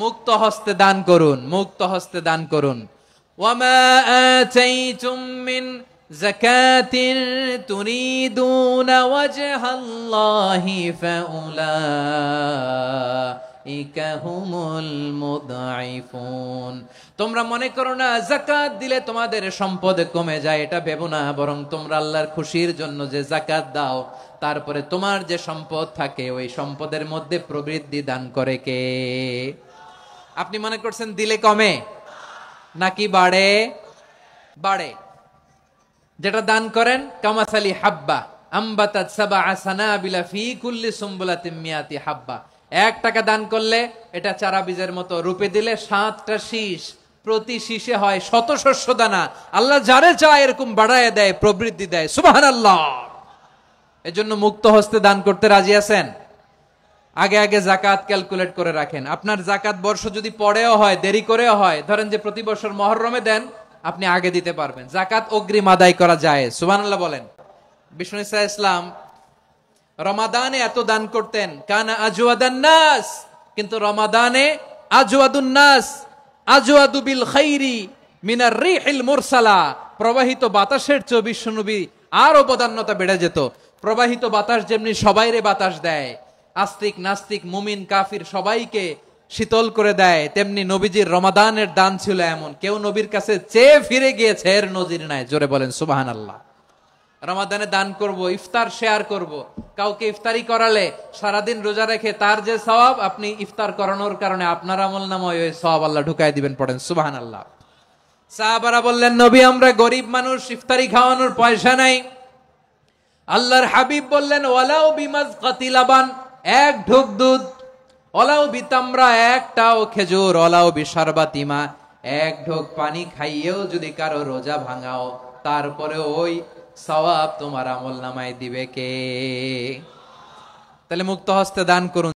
মুক্ত হস্তে দান করুন, মুক্ত হস্তে দান করুন। ওয়ামা আতাইতুম মিন যাকাতিন তুরিদুনা ওয়াজহাল্লাহি ফাউলাইকা হুমুল মুদঈফুন। তোমরা মনে করো না যাকাত দিলে তোমাদের সম্পদ কমে যায়, এটা ভেবো না, বরং তোমরা আল্লাহর খুশির জন্য যে যাকাত দাও, তারপরে তোমার যে সম্পদ থাকে ওই সম্পদের মধ্যে প্রবৃদ্ধি দান করে কে? আপনি মনে করছেন দিলে কমে নাকি বাড়ে? বাড়ে। যেটা দান করেন কামাসালি হাব্বা আম্বাতাত সাবআ সানাবিলা ফি কুল্লি সুমবুলাতিন মিয়াতি হাব্বা। 1 টাকা দান করলে এটা চারা বীজের মতো, রূপে দিলে 7টা শীষ, প্রতি শীষে হয় শত শস্য দানা। আল্লাহ যারে চায় এরকম বাড়ায় দেয়, প্রবৃদ্ধি দেয়। সুবহানাল্লাহ। এজন্য মুক্ত হস্তে দান করতে রাজি আছেন? আগে আগে যাকাত ক্যালকুলেট করে রাখেন। আপনার যাকাত বর্ষ যদি পরেও হয়, দেরি করেও হয়, ধরেন যে প্রতি বছর মুহররমে দেন, আপনি আগে দিতে পারবেন। যাকাত অগ্রিম আদায় করা যায়। সুবহানাল্লাহ বলেন। বিষ্ণু ইসা ইসলাম রমাদানে এত দান করতেন, কানা আজওয়াদান নাস, কিন্তু রমাদানে আজওয়াদুন নাস আজওয়াদু বিল খাইরি মিনার রিহিল মুরসালা। প্রবাহিত বাতাসের চেয়ে বিশ্বনবী আরো বদান্যতা বেড়ে যেত। প্রবাহিত বাতাস যেমনি সবাইরে বাতাস দেয়, আস্তিক নাস্তিক মুমিন কাফির সবাইকে শীতল করে দেয়, তেমনি নবীজির রমাদানের দান ছিল এমন, কেউ নবীর কাছে চেয়ে ফিরে গিয়েছে এর নজির নাই। জোরে বলেন সুবহানাল্লাহ। রমাদানে দান করব, ইফতার শেয়ার করব। কাউকে ইফতারি করালে সারাদিন রোজা রেখে তার যে সওয়াব, আপনি ইফতার করানোর কারণে আপনার আমলনামায় ওই সওয়াব আল্লাহ ঢুকাই দিবেন। পড়েন সুবহানাল্লাহ। সাহাবারা বললেন, নবী আমরা গরিব মানুষ, ইফতারি খাওয়ানোর পয়সা নাই। আল্লাহর হাবিব বললেন, ওয়ালাউ বিমাজকাতি লাবান, 1 ঢোক দুধ, ওয়ালাউ বিতামরা, 1টাও খেজুর, ওয়ালাউ বিশারবাতিমা, 1 ঢোক পানি খাইয়েও যদি কারো রোজা ভাঙাও, তারপরে ওই সওয়াব তোমার আমলনামায় দিবে কে? তাহলে মুক্ত হস্তে দান করুন।